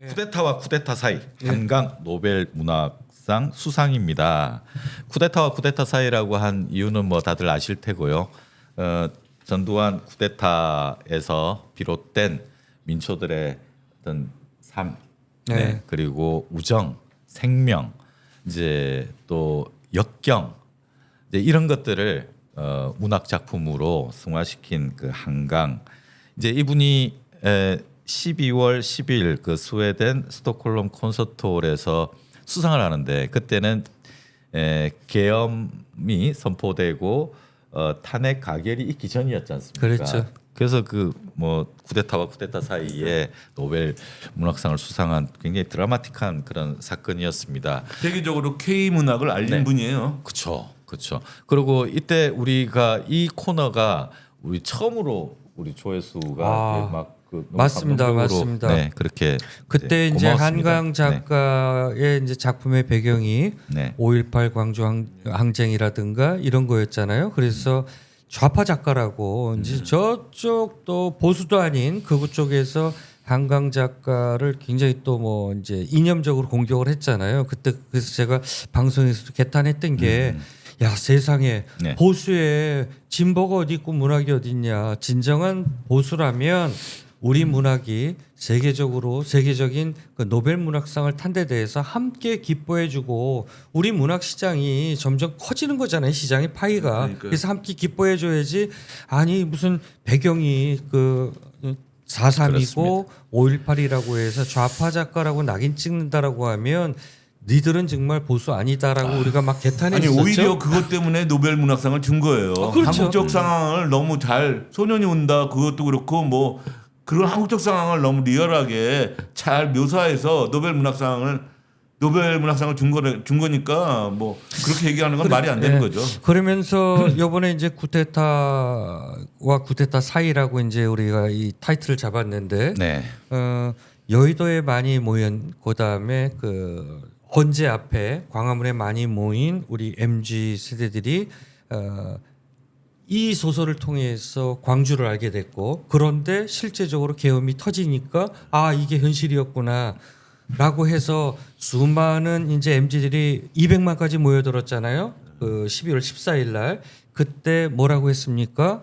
쿠데타와 쿠데타 사이 한강 노벨 문학상 수상입니다. 쿠데타와 쿠데타 사이라고 한 이유는 뭐 다들 아실 테고요. 전두환 쿠데타에서 비롯된 민초들의 어떤 삶, 그리고 우정, 생명, 이제 또 역경, 이제 이런 것들을 문학 작품으로 승화시킨 그 한강. 이제 이분이 12월 10일 그 스웨덴 스톡홀름 콘서트홀에서 수상을 하는데 그때는 계엄이 선포되고 탄핵 가결이 있기 전이었지 않습니까? 그렇죠. 그래서 그 뭐 쿠데타와 쿠데타 사이에 노벨 문학상을 수상한 굉장히 드라마틱한 그런 사건이었습니다. 세계적으로 K 문학을 알린 분이에요. 그렇죠, 그렇죠. 그리고 이때 우리가 이 코너가 우리 처음으로 우리 조회수가 막그 맞습니다, 맞습니다. 네, 그렇게 그때 이제 고마웠습니다. 한강 작가의 이제 작품의 배경이 네. 5.18 광주 항쟁이라든가 이런 거였잖아요. 그래서 좌파 작가라고 이제 저쪽 또 보수도 아닌 극우 쪽에서 한강 작가를 굉장히 또 뭐 이제 이념적으로 공격을 했잖아요. 그때 그래서 제가 방송에서도 개탄했던 게 야 세상에 네. 보수에 진보가 어디 있고 문학이 어디 있냐. 진정한 보수라면 우리 문학이 세계적인 그 노벨 문학상을 탄 데 대해서 함께 기뻐해주고 우리 문학 시장이 점점 커지는 거잖아요. 시장의 파이가. 그러니까요. 그래서 함께 기뻐해줘야지. 아니 무슨 배경이 그 4.3이고 5.18이라고 해서 좌파 작가라고 낙인 찍는다라고 하면 니들은 정말 보수 아니다라고 우리가 막 개탄했었죠. 아니 오히려 그것 때문에 노벨 문학상을 준 거예요. 그렇죠. 한국적 상황을 너무 잘 소년이 온다 그것도 그렇고 뭐 그런 한국적 상황을 너무 리얼하게 잘 묘사해서 노벨 문학상을 준 거니까 뭐 그렇게 얘기하는 건 말이 안 되는 거죠. 그러면서 이번에 이제 쿠데타와 쿠데타 사이라고 이제 우리가 이 타이틀을 잡았는데 네. 여의도에 많이 모인 그다음에 그 헌재 앞에 광화문에 많이 모인 우리 MZ 세대들이 이 소설을 통해서 광주를 알게 됐고 그런데 실제적으로 계엄이 터지니까 아 이게 현실이었구나라고 해서 수많은 이제 MZ들이 200만까지 모여들었잖아요. 그 12월 14일 날 그때 뭐라고 했습니까?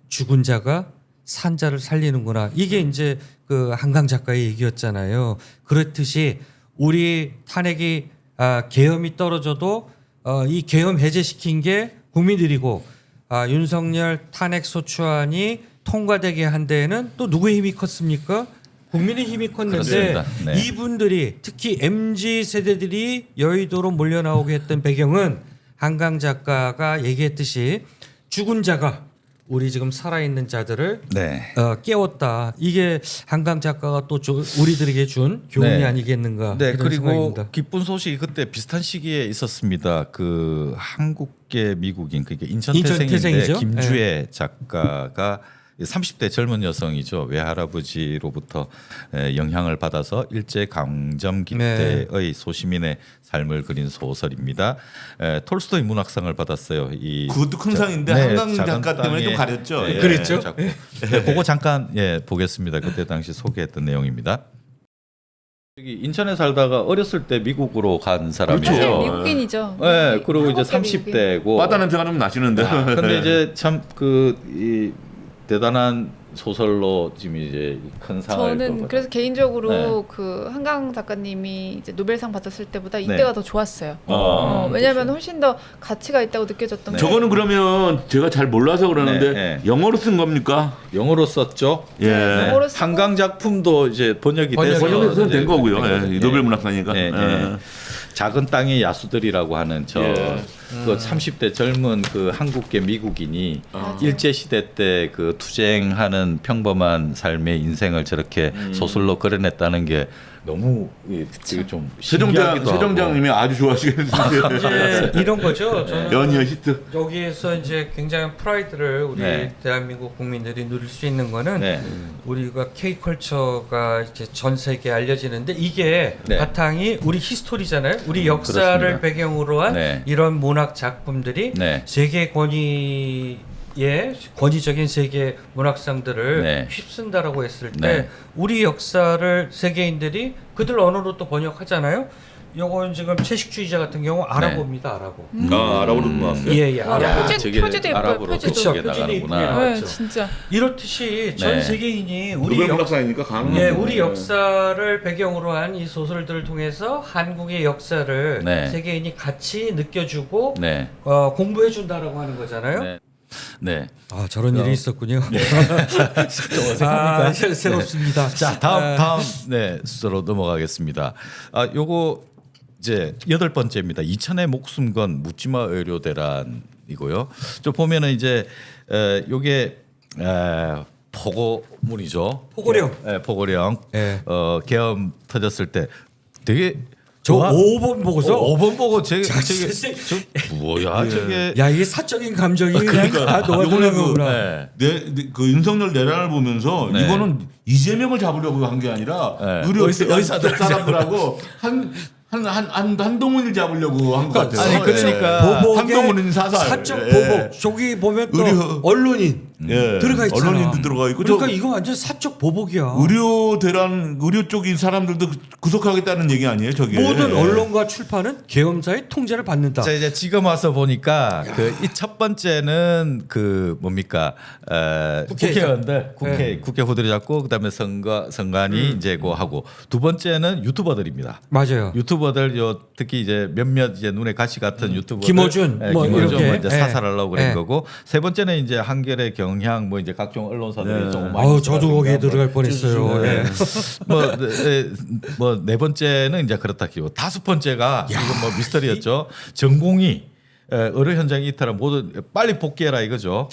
죽은 자가 산자를 살리는구나. 이게 이제 그 한강 작가의 얘기였잖아요. 그렇듯이 우리 탄핵이 계엄이 떨어져도 이 계엄 해제시킨 게 국민들이고 윤석열 탄핵 소추안이 통과되게 한 데에는 또 누구의 힘이 컸습니까? 국민의 힘이 컸는데 그렇습니다. 네. 이분들이 특히 MZ 세대들이 여의도로 몰려 나오게 했던 배경은 한강 작가가 얘기했듯이 죽은 자가 우리 지금 살아있는 자들을 네. 깨웠다. 이게 한강 작가가 또 우리들에게 준 교훈이 네. 아니겠는가. 네, 이런 그리고 생각입니다. 기쁜 소식이 그때 비슷한 시기에 있었습니다. 그 한국계 미국인 그러니까 인천 인천 태생인데 태생이죠? 김주혜 작가가 30대 젊은 여성이죠. 외할아버지로부터 영향을 받아서 일제 강점기 네. 때의 소시민의 삶을 그린 소설입니다. 톨스토이 문학상을 받았어요. 그것도 큰 상인데 한강 작가 때문에 좀 가렸죠. 네, 예. 그랬죠? 작품. 네, 그거 잠깐 보겠습니다. 그때 당시 소개했던 내용입니다. 여기 인천에 살다가 어렸을 때 미국으로 간 사람이죠. 그렇죠. 미국인이죠. 네, 그리고 이제 한국계 미국인. 30대고. 바다 냄새가 좀 나시는데. 근데 이제 참 이 대단한 소설로 지금 이제 큰 상을 저는 그래서 개인적으로 네. 그 한강 작가님이 이제 노벨상 받았을 때보다 네. 이때가 더 좋았어요. 어. 왜냐하면 훨씬 더 가치가 있다고 느껴졌던 게 저거는 그러면 제가 잘 몰라서 그러는데 네. 영어로 쓴 겁니까? 영어로 썼죠. 예. 네. 영어로 쓰고 한강 작품도 이제 번역이 돼서 번역해서 이제 된 거고요. 거거든요. 예. 노벨 문학상이니까. 네, 네. 예. 작은 땅의 야수들이라고 하는 그 30대 젊은 그 한국계 미국인이 일제 시대 때 그 투쟁하는 평범한 삶의 인생을 저렇게 소설로 그려냈다는 게 너무 되게 좀 신기하기도 하고. 세종장님이 아주 좋아하시겠는데. 이제 이런 거죠. 저는 연이어 히트. 여기에서 이제 굉장한 프라이드를 우리 네. 대한민국 국민들이 누릴 수 있는 거는 네. 우리가 K컬처가 이제 전 세계에 알려지는데 이게 네. 바탕이 우리 히스토리잖아요. 우리 역사를 그렇습니다. 배경으로 한 네. 이런 문학 작품들이 네. 세계 권위에 권위적인 세계 문학상들을 네. 휩쓴다라고 했을 때 네. 우리 역사를 세계인들이 그들 언어로 또 번역하잖아요. 요건 지금 채식주의자 같은 경우 아랍어입니다. 아랍어. 아랍어로 나왔어요. 예, 와, 아랍어. 표지도 예뻐요, 아랍어로 표지도. 그쪽에 그쵸, 표지도 나가는구나. 예쁘게 네, 맞죠. 진짜. 이렇듯이 전 네. 세계인이 우리 노벨 역, 문학상이니까 가능하죠. 예, 우리 역사를 배경으로 한 이 소설들을 통해서 한국의 역사를 네. 세계인이 같이 느껴주고 네. 공부해 준다라고 하는 거잖아요. 네. 네. 아 저런 일이 있었군요. 어색합니까? 아, 새롭습니다. 자, 다음 수로 넘어가겠습니다. 요거 이제 8번째입니다. 이천의 목숨 건 묻지마 의료대란이고요. 저 보면은 이제 요게 포고문이죠. 포고령. 포고령. 예. 계엄 터졌을 때 되게 저 5번 보고서 5번 보고 저게 뭐야 예. 저게 야 이게 사적인 감정이 그냥 다 이거는 녹아드는 거구나. 네. 윤석열 내란을 보면서 네. 이거는 이재명을 잡으려고 한 게 아니라 네. 우리 의사들 사람들하고 한동훈을 잡으려고 한 것 같아요. 아니, 그러니까 한동훈은 사살. 사적 예. 보복. 저기 보면 또 의료- 언론인 예. 들어가 있잖아. 언론인도 들어가 있고 그러니까 저 이거 완전 사적 보복이야. 의료 쪽인 사람들도 구속하겠다는 얘기 아니에요, 저게? 모든 예. 언론과 출판은 계엄사의 통제를 받는다. 자 이제 지금 와서 보니까 그 이 첫 번째는 그 뭡니까 국회의원들 국회 후들이 잡고 그다음에 선관위 이제 고 하고 두 번째는 유튜버들입니다. 맞아요. 유튜버들 특히 이제 몇몇 이제 눈에 가시 같은 유튜버들 김어준 뭐 김어준 이렇게. 이제 예. 사살하려고 그런 예. 거고 세 번째는 이제 한겨레 경향 뭐 이제 각종 언론사들이 네. 조금 많이 아우 저도 거기에 들어가니까 들어갈 뻔했어요. 예. 뭐 네 번째는 이제 그렇다 키고 다섯 번째가 이건 뭐 미스터리였죠. 전공이 의료 현장 이탈은 모두 빨리 복귀해라 이거죠.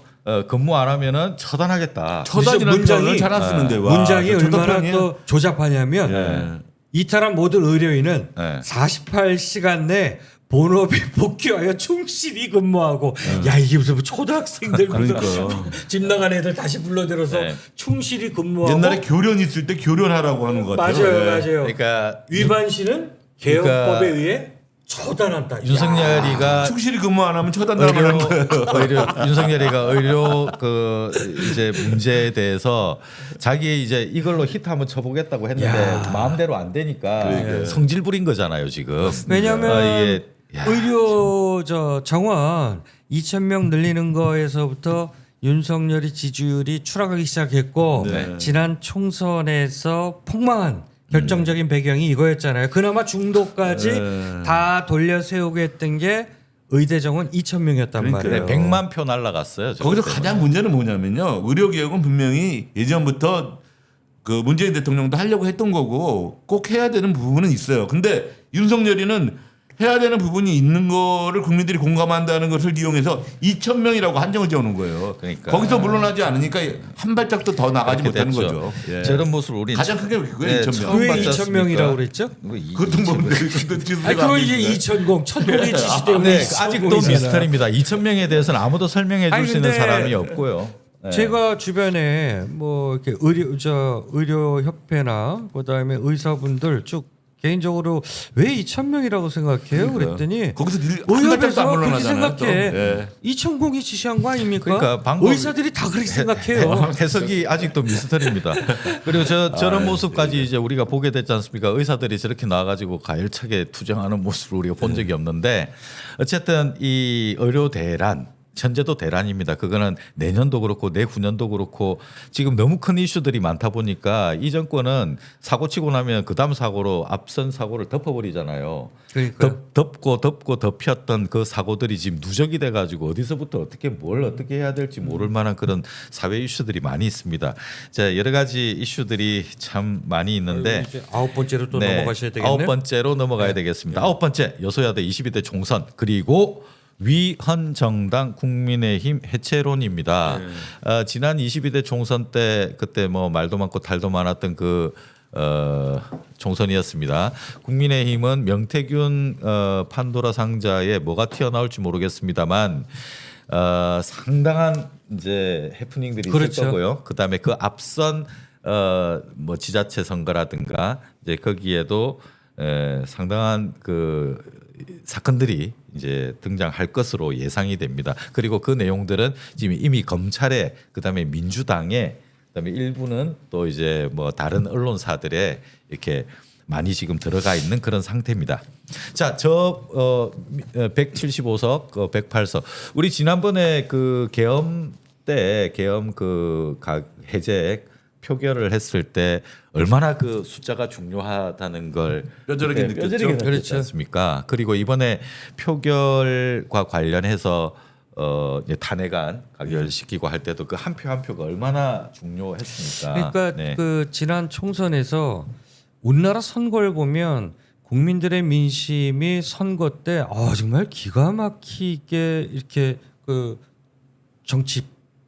근무 안 하면은 처단하겠다. 처단이라는 문장이- 표현을 잘 안 쓰는데 와, 문장이 저 얼마나 처단이에요? 또 조잡하냐면 예. 이탈한 모든 의료인은 네. 48시간 내 본업에 복귀하여 충실히 근무하고 야 이게 무슨 뭐 초등학생들 그러니까요. 집 나간 애들 다시 불러들여서 네. 충실히 근무하고 옛날에 교련 있을 때 교련하라고 하는 것 같아요. 맞아요 예. 맞아요 그러니까 위반 시는 개헌법에 의해 처단한다. 윤석열이가 충실히 근무 안 하면 처단당하는 거예요. 의료 윤석열이가 의료 그 이제 문제에 대해서 자기 이제 이걸로 히트 한번 쳐보겠다고 했는데 야. 마음대로 안 되니까 그러니까요. 성질 부린 거잖아요 지금. 왜냐하면 이게 야. 의료 정원 2,000명 늘리는 거에서부터 윤석열이 지지율이 추락하기 시작했고 네. 지난 총선에서 폭망한 결정적인 배경이 이거였잖아요. 그나마 중도까지 네. 다 돌려 세우게 했던 게 의대 정원 2,000명이었단 그러니까요. 말이에요. 100만 표 날라갔어요. 저거 거기서 때문에. 가장 문제는 뭐냐면요. 의료개혁은 분명히 예전부터 그 문재인 대통령도 하려고 했던 거고 꼭 해야 되는 부분은 있어요. 근데 윤석열이는 해야 되는 부분이 있는 거를 국민들이 공감한다는 것을 이용해서 2,000명이라고 한정을 지어놓은 거예요. 그러니까. 거기서 물러나지 않으니까 한 발짝도 더 나가지 그렇게 못하는 됐죠. 거죠. 예. 저런 모습을 우리는 가장 크게 그거예요. 2,000명. 처음 왜 봤지 2,000명이라고 그랬죠? 그것도 뭐 아니 그럼 이제 2,000공 천공의 지시 때문에 네, 아직도 미스터리입니다. 2,000명에 대해서는 아무도 설명해 줄 아니, 수 있는 근데 사람이 없고요. 네. 제가 주변에 뭐 이렇게 의료 협회나 그다음에 의사분들 쭉 개인적으로 왜 2,000명이라고 생각해요? 그랬더니 거기서 한 발짝도 의협에서 안 그렇게 물러나잖아요. 또. 생각해. 예. 2,000공이 지시한 거 아닙니까? 그러니까 방법이- 의사들이 다 그렇게 생각해요. 해석이 아직도 미스터리입니다. 그리고 저런 모습까지 이제 우리가 보게 됐지 않습니까? 의사들이 저렇게 나와가지고 가열차게 투쟁하는 모습을 우리가 본 적이 없는데 어쨌든 이 의료 대란 현재도 대란입니다. 그거는 내년도 그렇고 내후년도 그렇고 지금 너무 큰 이슈들이 많다 보니까 이 정권은 사고 치고 나면 그 다음 사고로 앞선 사고를 덮어버리잖아요. 그러니까 덮고 덮였던 그 사고들이 지금 누적이 돼가지고 어디서부터 어떻게 뭘 어떻게 해야 될지 모를 만한 그런 사회 이슈들이 많이 있습니다. 자, 여러 가지 이슈들이 참 많이 있는데 이제 9번째로 또 네, 넘어가셔야 되겠네요. 9번째로 넘어가야 되겠습니다. 9번째 여소야대 22대 총선 그리고 위헌정당 국민의힘 해체론입니다. 지난 22대 총선 때 그때 뭐 말도 많고 탈도 많았던 그 총선이었습니다. 국민의힘은 명태균 판도라 상자에 뭐가 튀어나올지 모르겠습니다만 상당한 이제 해프닝들이 있을 그렇죠. 거고요. 그다음에 그 앞선 뭐 지자체 선거라든가 이제 거기에도 상당한 그 사건들이 이제 등장할 것으로 예상이 됩니다. 그리고 그 내용들은 지금 이미 검찰에 그다음에 민주당에 그다음에 일부는 또 이제 뭐 다른 언론사들에 이렇게 많이 지금 들어가 있는 그런 상태입니다. 자, 175석, 108석. 우리 지난번에 그 계엄 때 계엄 그 해제 표결을 했을 때 얼마나 그 숫자가 중요하다는 걸 뼈저리게 그때 느꼈죠. 느꼈지 그렇죠. 않습니까? 그리고 이번에 표결과 관련해서 이제 탄핵안 가결시키고 할 때도 그 한 표 한 표가 얼마나 중요했습니까? 그러니까 네. 그 지난 총선에서 우리나라 선거를 보면 국민들의 민심이 선거 때 정말 기가 막히게 이렇게 그 정치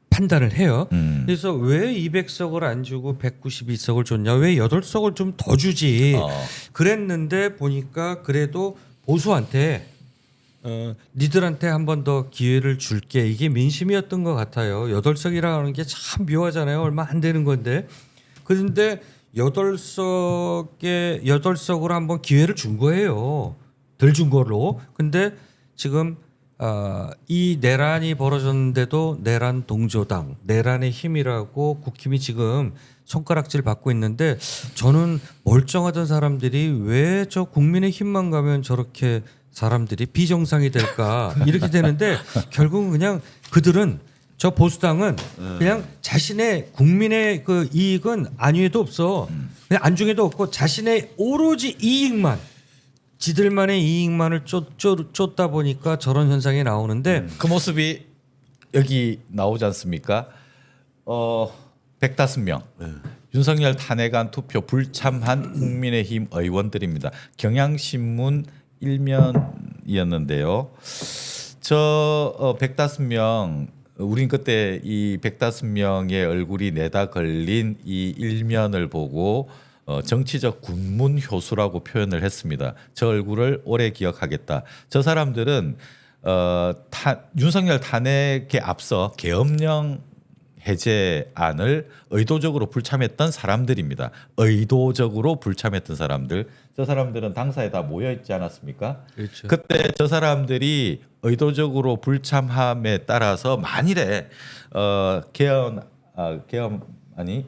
판단을 해요. 그래서 왜 200석을 안 주고 192석을 줬냐? 왜 8석을 좀 더 주지? 그랬는데 보니까 그래도 보수한테 니들한테 한 번 더 기회를 줄게. 이게 민심이었던 것 같아요. 8석이라는 게 참 묘하잖아요. 얼마 안 되는 건데. 그런데 8석으로 한번 기회를 준 거예요. 덜 준 걸로. 근데 지금 이 내란이 벌어졌는데도 내란 동조당, 내란의 힘이라고 국힘이 지금 손가락질 받고 있는데 저는 멀쩡하던 사람들이 왜 저 국민의 힘만 가면 저렇게 사람들이 비정상이 될까 이렇게 되는데 결국은 그냥 그들은 저 보수당은 그냥 자신의 국민의 그 이익은 안위에도 없어. 그냥 안중에도 없고 자신의 오로지 이익만 지들만의 이익만을 쫓다 보니까 저런 현상이 나오는데 그 모습이 여기 나오지 않습니까? 105명. 윤석열 탄핵안 투표 불참한 국민의힘 의원들입니다. 경향신문 일면이었는데요. 저 105명 우린 그때 이 105명의 얼굴이 내다 걸린 이 일면을 보고 정치적 군문 효수라고 표현을 했습니다. 저 얼굴을 오래 기억하겠다. 저 사람들은 윤석열 탄핵에 앞서 계엄령 해제안을 의도적으로 불참했던 사람들입니다. 의도적으로 불참했던 사람들. 저 사람들은 당사에 다 모여 있지 않았습니까? 그렇죠. 그때 저 사람들이 의도적으로 불참함에 따라서 만일에 계엄안이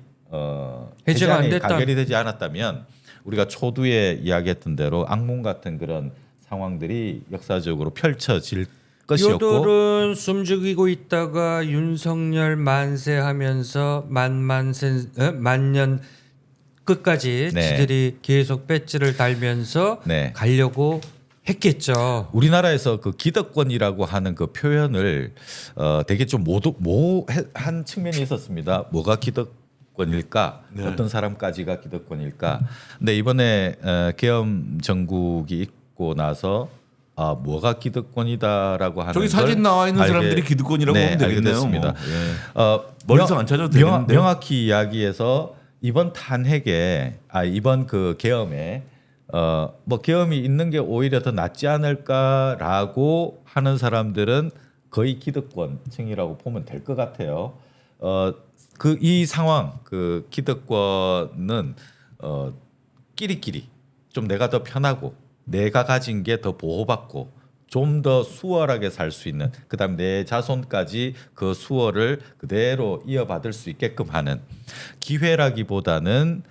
해제가 안 해제안이 됐다. 가결이 되지 않았다면 우리가 초두에 이야기했던 대로 악몽 같은 그런 상황들이 역사적으로 펼쳐질 것이었고 요들은 숨죽이고 있다가 윤석열 만세하면서 만년 끝까지 네. 지들이 계속 배지를 달면서 네. 가려고 했겠죠. 우리나라에서 그 기득권이라고 하는 그 표현을 되게 좀 모호한 측면이 있었습니다. 뭐가 기득권일까? 네. 어떤 사람까지가 기득권일까? 근데 이번에 계엄 정국이 있고 나서 뭐가 기득권이다라고 하는 저기 걸 사진 나와 있는 사람들이 기득권이라고 네, 보면 되겠네요. 알게 됐습니다. 뭐. 머리서 안 찾아도 되겠는데요. 명확히 이야기해서 이번 탄핵에 이번 그 계엄에 뭐 계엄이 있는 게 오히려 더 낫지 않을까라고 하는 사람들은 거의 기득권층이라고 보면 될 것 같아요. 그 이 상황 그 기득권은 끼리끼리 좀 내가 더 편하고 내가 가진 게 더 보호받고 좀 더 수월하게 살 수 있는 그다음 내 자손까지 그 수월을 그대로 이어받을 수 있게끔 하는 기회라기보다는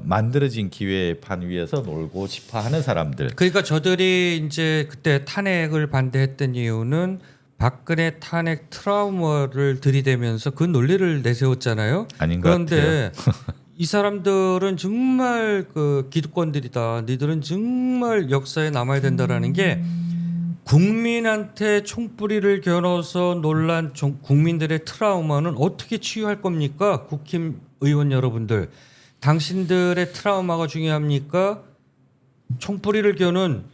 만들어진 기회의 판 위에서 놀고 싶어하는 사람들. 그러니까 저들이 이제 그때 탄핵을 반대했던 이유는 박근혜 탄핵 트라우마를 들이대면서 그 논리를 내세웠잖아요. 아닌 것 그런데 이 사람들은 정말 그 기득권들이다. 니들은 정말 역사에 남아야 된다라는 게 국민한테 총뿌리를 겨눠서 놀란 국민들의 트라우마는 어떻게 치유할 겁니까? 국힘 의원 여러분들. 당신들의 트라우마가 중요합니까? 총뿌리를 겨눈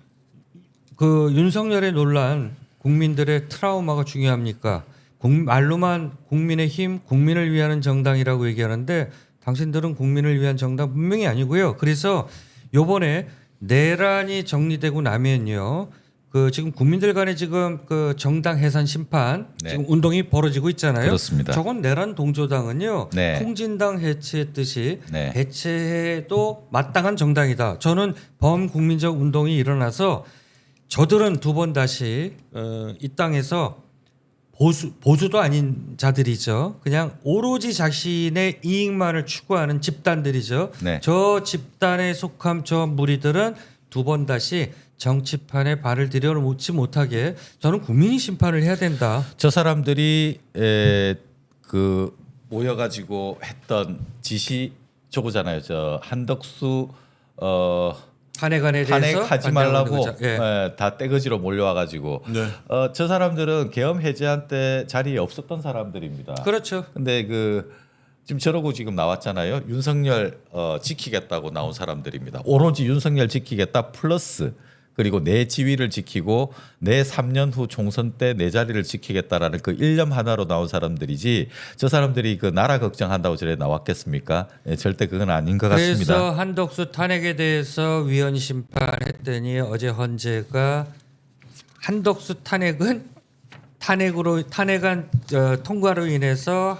그 윤석열의 논란 국민들의 트라우마가 중요합니까? 말로만 국민의힘, 국민을 위한 정당이라고 얘기하는데 당신들은 국민을 위한 정당 분명히 아니고요. 그래서 요번에 내란이 정리되고 나면요. 그 지금 국민들 간에 지금 그 정당 해산 심판 네. 지금 운동이 벌어지고 있잖아요. 그렇습니다. 저건 내란 동조당은요. 네. 통진당 해체했듯이 네. 해체해도 마땅한 정당이다. 저는 범국민적 운동이 일어나서 저들은 두 번 다시 이 땅에서 보수도 아닌 자들이죠. 그냥 오로지 자신의 이익만을 추구하는 집단들이죠. 네. 저 집단에 속한 저 무리들은 두 번 다시 정치판에 발을 들여놓지 못하게 저는 국민이 심판을 해야 된다. 저 사람들이 그 모여가지고 했던 지시 저거잖아요. 저 한덕수 탄핵안에 대해서 탄핵하지 말라고 반대하는 거죠. 예. 다 떼거지로 몰려와가지고 네. 저 사람들은 계엄 해제한 때 자리에 없었던 사람들입니다. 그렇죠. 근데 그 지금 저러고 지금 나왔잖아요. 윤석열 지키겠다고 나온 사람들입니다. 오로지 윤석열 지키겠다 플러스 그리고 내 지위를 지키고 내 3년 후 총선 때 내 자리를 지키겠다라는 그 일념 하나로 나온 사람들이지 저 사람들이 그 나라 걱정한다고 저래 나왔겠습니까? 예, 절대 그건 아닌 것 그래서 같습니다. 한덕수 탄핵에 대해서 위헌 심판했더니 어제 헌재가 한덕수 탄핵은 탄핵안 통과로 인해서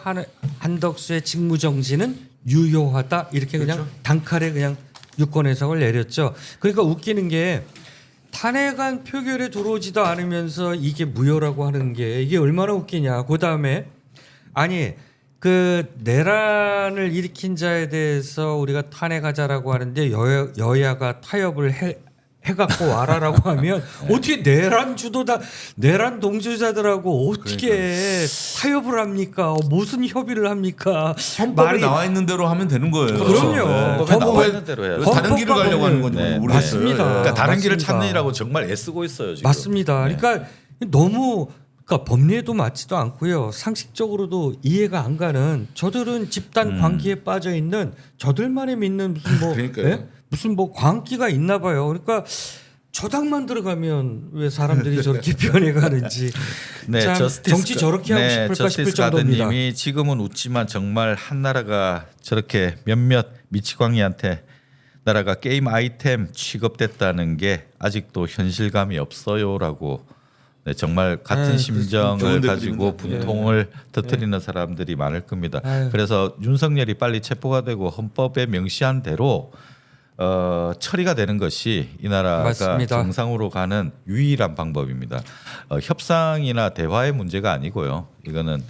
한덕수의 직무 정지는 유효하다 이렇게 그냥 그렇죠. 단칼에 그냥 유권 해석을 내렸죠. 그러니까 웃기는 게 탄핵안 표결에 들어오지도 않으면서 이게 무효라고 하는 게 이게 얼마나 웃기냐. 그다음에 아니 그 내란을 일으킨 자에 대해서 우리가 탄핵하자라고 하는데 여야가 타협을 해갖고 와라라고 하면 어떻게 내란 동조자들하고 어떻게 타협을 합니까? 무슨 협의를 합니까? 헌법에 말이- 나와 있는 대로 하면 되는 거예요. 그럼요. 네. 헌법에 나와 있는 대로 해야죠. 다른 길을 가려고 하는 건지 네, 모르겠어요. 맞습니다. 그러니까 다른 길을 맞습니다. 찾느라고 정말 애쓰고 있어요 지금. 맞습니다. 네. 그러니까 너무 그러니까 법리에도 맞지도 않고요. 상식적으로도 이해가 안 가는 저들은 집단 광기에 빠져 있는 저들만이 믿는 무슨 뭐 그러니까요. 예? 무슨 뭐 광기가 있나 봐요. 그러니까 저당만 들어가면 왜 사람들이 저렇게 변해가는지 네, 참 정치 저렇게 하고 싶을까 싶을 저스티스 정도입니다. 가드님이 지금은 웃지만 정말 한 나라가 저렇게 몇몇 미치광이한테 나라가 게임 아이템 취급됐다는 게 아직도 현실감이 없어요라고 네, 정말 같은 아유, 심정을 좋은 가지고 댓글입니다. 분통을 터뜨리는 사람들이 많을 겁니다. 아유. 그래서 윤석열이 빨리 체포가 되고 헌법에 명시한 대로 처리가 되는 것이 이 나라가 맞습니다. 정상으로 가는 유일한 방법입니다. 협상이나 대화의 문제가 아니고요. 이거는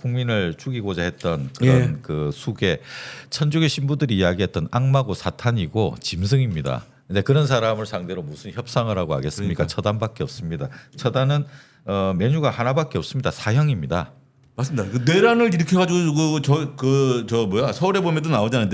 국민을 죽이고자 했던 그런 예. 그 수계 천주교 신부들이 이야기했던 악마고 사탄이고 짐승입니다. 근데 그런 사람을 상대로 무슨 협상을 하고 하겠습니까? 그러니까. 처단밖에 없습니다. 처단은 메뉴가 하나밖에 없습니다. 사형입니다. 맞습니다. 그 내란을 일으켜가지고 저 뭐야 서울에 보면도 나오잖아요.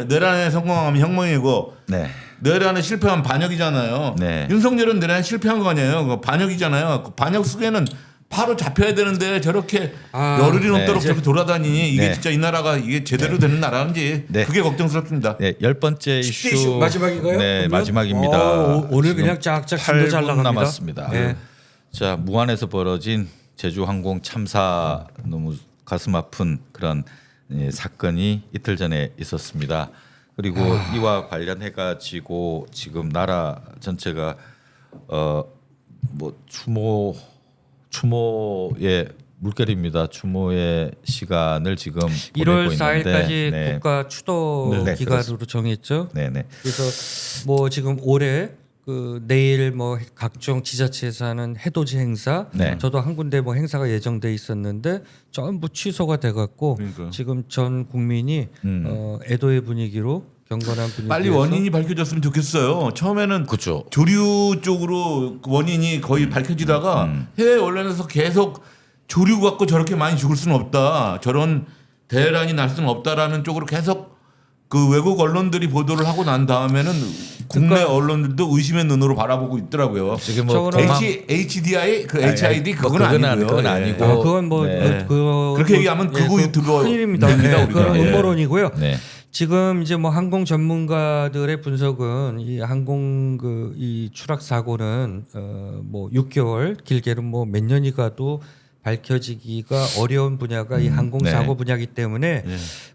내란에 성공하면 혁명이고 네. 내란에 실패하면 반역이잖아요. 네. 윤석열은 내란에 실패한 거 아니에요. 그 반역이잖아요. 그 반역 속에는 바로 잡혀야 되는데 저렇게 열흘이 넘도록 네. 저렇게 돌아다니니 이게 네. 진짜 이 나라가 이게 제대로 되는 나라인지 네. 그게 걱정스럽습니다. 네, 10번째 이슈 마지막인가요? 네, 그러면? 마지막입니다. 오늘 지금 그냥 쫙쫙 진도 잘 8분 나갑니다. 남았습니다. 네. 자, 무안에서 벌어진 제주항공 참사 너무 가슴 아픈 그런 사건이 이틀 전에 있었습니다. 그리고 이와 관련해 가지고 지금 나라 전체가 뭐 추모의 물결입니다. 추모의 시간을 지금 1월 보내고 있는데 4일까지 네. 국가 추도 네, 기간으로 정했죠. 네네. 그래서 뭐 지금 올해 그 내일 뭐 각종 지자체에서 하는 해돋이 행사, 네. 저도 한 군데 뭐 행사가 예정돼 있었는데 전부 취소가 돼갖고 그러니까요. 지금 전 국민이 애도의 분위기로 경건한 분위기에서 빨리 원인이 밝혀졌으면 좋겠어요. 처음에는 그렇죠. 조류 쪽으로 그 원인이 거의 밝혀지다가 해외 언론에서 계속 조류 갖고 저렇게 많이 죽을 수는 없다. 저런 대란이 날 수는 없다라는 쪽으로 계속 그 외국 언론들이 보도를 하고 난 다음에는 국내 언론들도 의심의 눈으로 바라보고 있더라고요. 지금 뭐 저거는 HDI 그 HID 뭐 그건 그건 아니고요. 그건 예. 아니고. 그건 뭐 네. 그렇게 얘기하면 극우 유튜버 큰일입니다. 됩니다, 네, 우리가. 그건 예. 음모론이고요. 네. 지금 이제 뭐 항공 전문가들의 분석은 이 항공 이 추락 사고는 뭐 6개월 길게는 뭐 몇 년이 가도 밝혀지기가 어려운 분야가 이 항공사고 분야이기 때문에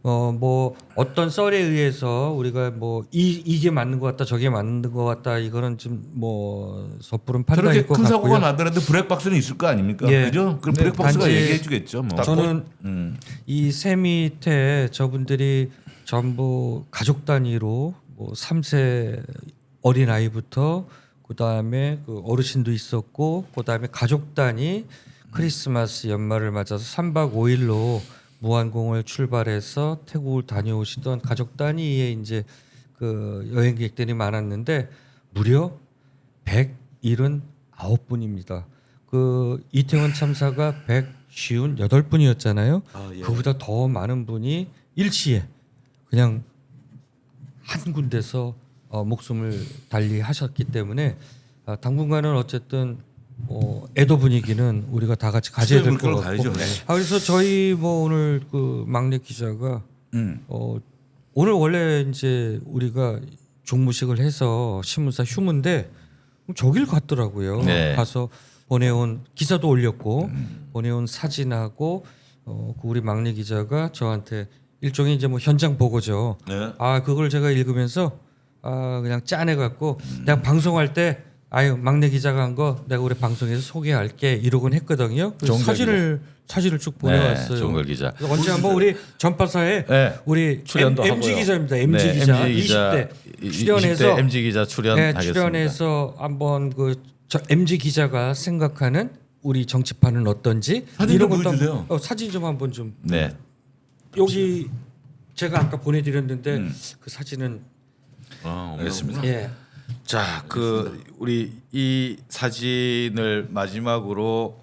뭐 어떤 썰에 의해서 우리가 뭐 이게 맞는 것 같다 저게 맞는 것 같다 이거는 좀 뭐 섣부른 저렇게 판단일 것 큰 사고가 같고요. 나더라도 브렉박스는 있을 거 아닙니까? 예. 그죠? 그럼 네, 브렉박스가 단지 얘기해 주겠죠. 뭐. 저는 이 새 밑에 저분들이 전부 가족 단위로 뭐 3세 어린 아이부터 그다음에 그 어르신도 있었고 그다음에 가족 단위 크리스마스 연말을 맞아서 3박 5일로 무안공을 출발해서 태국을 다녀오시던 가족 단위의 이제 그 여행객들이 많았는데 무려 179분입니다. 그 이태원 참사가 158분이었잖아요. 그보다 더 많은 분이 일시에 그냥 한 군데서 목숨을 달리하셨기 때문에 당분간은 어쨌든 애도 분위기는 우리가 다 같이 가져야 될 것 같고. 가야죠. 네. 그래서 저희 뭐 오늘 그 막내 기자가 오늘 원래 이제 우리가 종무식을 해서 신문사 휴무인데 저길 갔더라고요. 네. 가서 보내온 기사도 올렸고 보내온 사진하고 그 우리 막내 기자가 저한테 일종의 이제 뭐 현장 보고죠. 네. 그걸 제가 읽으면서 그냥 짜내 갖고 내가 방송할 때 아유 막내 기자가 한 거 내가 우리 방송에서 소개할게 이러곤 했거든요. 그래서 사진을 쭉 보내왔어요. 종걸 기자. 그래서 언제 한번 우리 전파사에 네. 우리 출연도 MG 하고요. 기자입니다. MG 기자 20대 출연해서 20대 MG 기자 출연하겠습니다. 출연해서 한번 저 MG 기자가 생각하는 우리 정치판은 어떤지 사진 이런 좀 것도 보여주세요. 사진 좀 한번 좀 네. 여기 제가 아까 보내드렸는데 그 사진은 알겠습니다. 예. 자, 그 우리 이 사진을 마지막으로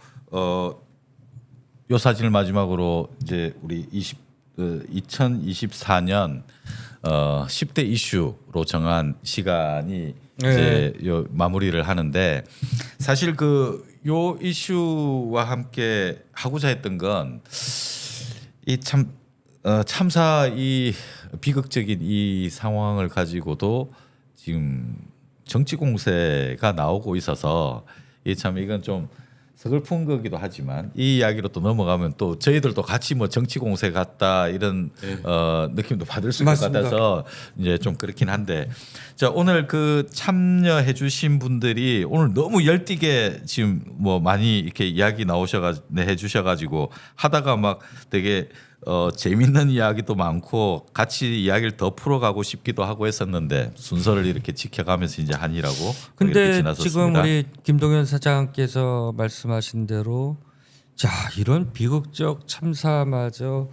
요 사진을 마지막으로 이제 우리 2024년 10대 이슈로 정한 시간이 이제 요 마무리를 하는데 사실 그 요 이슈와 함께 하고자 했던 건 이 참사 이 비극적인 이 상황을 가지고도 지금 정치 공세가 나오고 있어서 이건 좀 서글픈 거기도 하지만 이 이야기로 또 넘어가면 또 저희들도 같이 뭐 정치 공세 같다 이런 느낌도 받을 수 있을 것 맞습니다. 같아서 이제 좀 그렇긴 한데 자 오늘 그 참여해주신 분들이 오늘 너무 열띠게 지금 뭐 많이 이렇게 이야기 해주셔가지고 하다가 막 되게 재밌는 이야기도 많고 같이 이야기를 더 풀어가고 싶기도 하고 했었는데 순서를 이렇게 지켜가면서 이제 한이라고 이렇게 근데 지나섰습니다. 지금 우리 김동연 사장께서 말씀하신 대로 자 이런 비극적 참사마저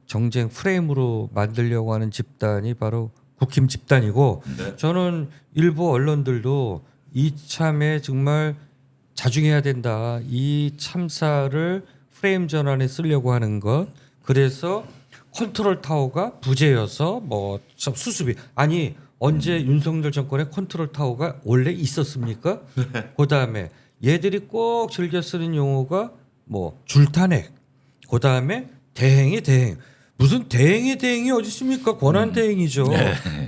정쟁 프레임으로 만들려고 하는 집단이 바로 국힘 집단이고 저는 일부 언론들도 이참에 정말 자중해야 된다. 이 참사를 프레임 전환에 쓰려고 하는 것. 그래서 컨트롤 타워가 부재여서 뭐 수습이 아니 언제 윤석열 정권의 컨트롤 타워가 원래 있었습니까? 그다음에 얘들이 꼭 즐겨 쓰는 용어가 뭐 줄탄핵. 그다음에 대행의 대행. 무슨 대행의 대행이 어디 있습니까? 권한 대행이죠.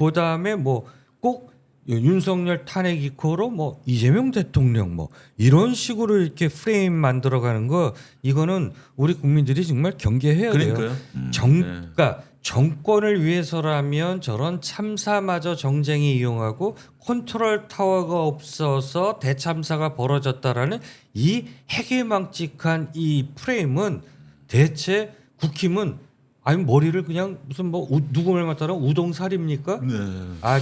그다음에 뭐 꼭 윤석열 탄핵 이코로 뭐 이재명 대통령 뭐 이런 식으로 이렇게 프레임 만들어가는 거 이거는 우리 국민들이 정말 경계해야 돼요. 그러니까요. 그러니까 정권을 위해서라면 저런 참사마저 정쟁이 이용하고 컨트롤 타워가 없어서 대참사가 벌어졌다라는 이 해괴망측한 이 프레임은 대체 국힘은 아니 머리를 그냥 무슨 뭐 누구를 맡아라 우동살입니까?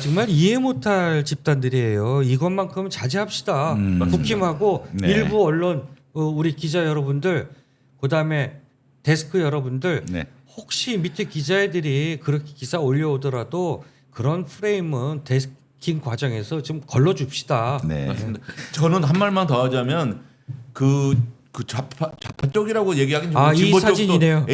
정말 이해 못할 집단들이에요. 이것만큼은 자제합시다. 국힘하고 네. 일부 언론 우리 기자 여러분들 그다음에 데스크 여러분들 네. 혹시 밑에 기자애들이 그렇게 기사 올려오더라도 그런 프레임은 데스킹 과정에서 좀 걸러줍시다. 네. 저는 한 말만 더 하자면 그 좌파 쪽이라고 얘기하긴 좀 이 진보 사진이네요. 쪽도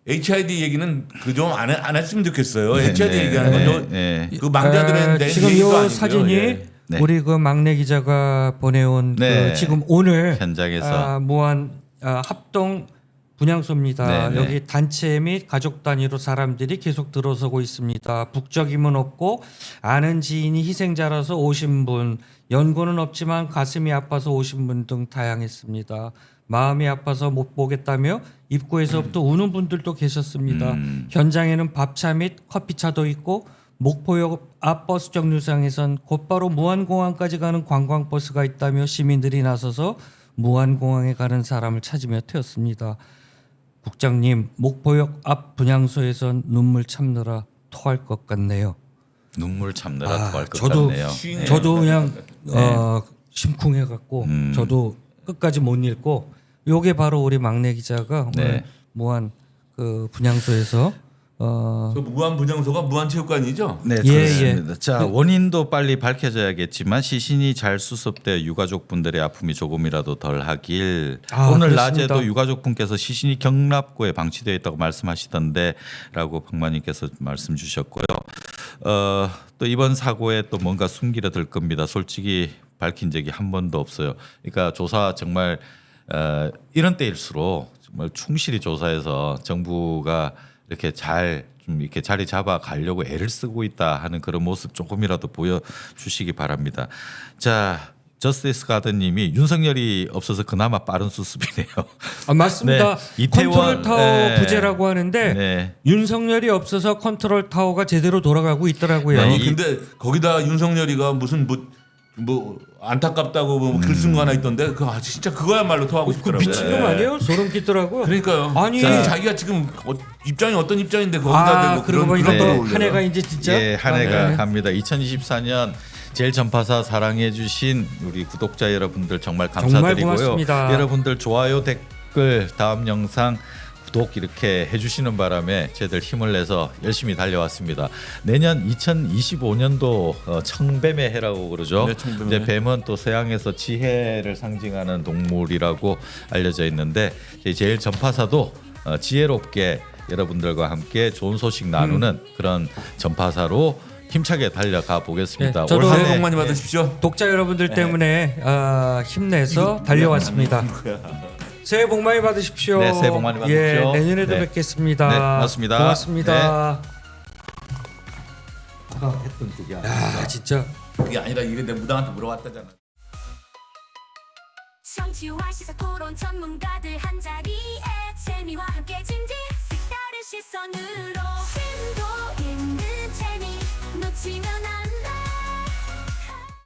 HID 얘기는 그 좀 안 했으면 좋겠어요. 네, HID 네, 얘기하는 네, 건 네. 그 망자들에 대한 지금 얘기도 이 아니고요. 사진이 예. 네. 우리 그 막내 기자가 보내온 네. 그 지금 오늘 현장에서 무한 합동 분향소입니다. 네, 네. 여기 단체 및 가족 단위로 사람들이 계속 들어서고 있습니다. 북적임은 없고 아는 지인이 희생자라서 오신 분, 연고는 없지만 가슴이 아파서 오신 분 등 다양했습니다. 마음이 아파서 못 보겠다며 입구에서부터 우는 분들도 계셨습니다. 현장에는 밥차 및 커피차도 있고 목포역 앞 버스 정류장에선 곧바로 무안공항까지 가는 관광버스가 있다며 시민들이 나서서 무안공항에 가는 사람을 찾으며 태웠습니다. 국장님, 목포역 앞 분향소에선 눈물 참느라 토할 것 같네요. 눈물 참느라 토할 것 저도 같네요. 네. 저도 그냥 심쿵해 갖고 저도 끝까지 못 읽고 요게 바로 우리 막내 기자가 오늘 네. 무한 그 분향소에서 그 무한 분향소가 무한체육관이죠? 네, 예, 그렇습니다. 자, 원인도 빨리 밝혀져야겠지만 시신이 잘 수습돼 유가족분들의 아픔이 조금이라도 덜하길. 오늘 그렇습니다. 낮에도 유가족분께서 시신이 경납고에 방치되어 있다고 말씀하시던데라고 박마님께서 말씀 주셨고요. 또 이번 사고에 또 뭔가 숨기려 들 겁니다. 솔직히 밝힌 적이 한 번도 없어요. 그러니까 조사 정말 이런 때일수록 정말 충실히 조사해서 정부가 이렇게 잘 좀 이렇게 자리 잡아 가려고 애를 쓰고 있다 하는 그런 모습 조금이라도 보여주시기 바랍니다. 자, 저스티스 가든님이 윤석열이 없어서 그나마 빠른 수습이네요. 맞습니다. 네, 이태원, 컨트롤 타워 네. 부재라고 하는데 네. 윤석열이 없어서 컨트롤 타워가 제대로 돌아가고 있더라고요. 아니 근데 거기다 윤석열이가 무슨 뭐 안타깝다고 뭐 글 쓴 거 하나 있던데 진짜 그거야말로 토하고 그 싶더라고요. 미친놈 아니에요? 소름 끼더라고요. 그러니까요. 아니. 자기가 지금 입장이 어떤 입장인데 거기다 대고 그러고 그런 보니까 그런 또 걸 올려요. 한 해가 이제 진짜 예, 한 해가 네. 갑니다. 2024년 제일 전파사 사랑해 주신 우리 구독자 여러분들 정말 정말 감사드리고요. 고맙습니다. 여러분들 좋아요, 댓글, 다음 영상 구독 이렇게 해주시는 바람에 저희들 힘을 내서 열심히 달려왔습니다. 내년 2025년도 청뱀의 해라고 그러죠. 네, 청뱀의 이제 해. 뱀은 또 서양에서 지혜를 상징하는 동물이라고 알려져 있는데 제일 전파사도 지혜롭게 여러분들과 함께 좋은 소식 나누는 그런 전파사로 힘차게 달려가 보겠습니다. 네, 저도 올 한 해 새해 복 많이 받으십시오. 독자 여러분들 때문에 힘내서 달려왔습니다. 새해 복 많이 받으십시오. 네, 새해 복 많이 받으십시오. 예, 내년에도 네. 뵙겠습니다. 네, 고맙습니다. 고맙습니다. 아까 했던 그게 야, 진짜 그게 아니라 이게 내 무당한테 물어봤다잖아. 정치와 시사 토론 전문가들 한자리에 재미와 함께 진지 색다른 시선으로 심도 있는 재미 놓치면 안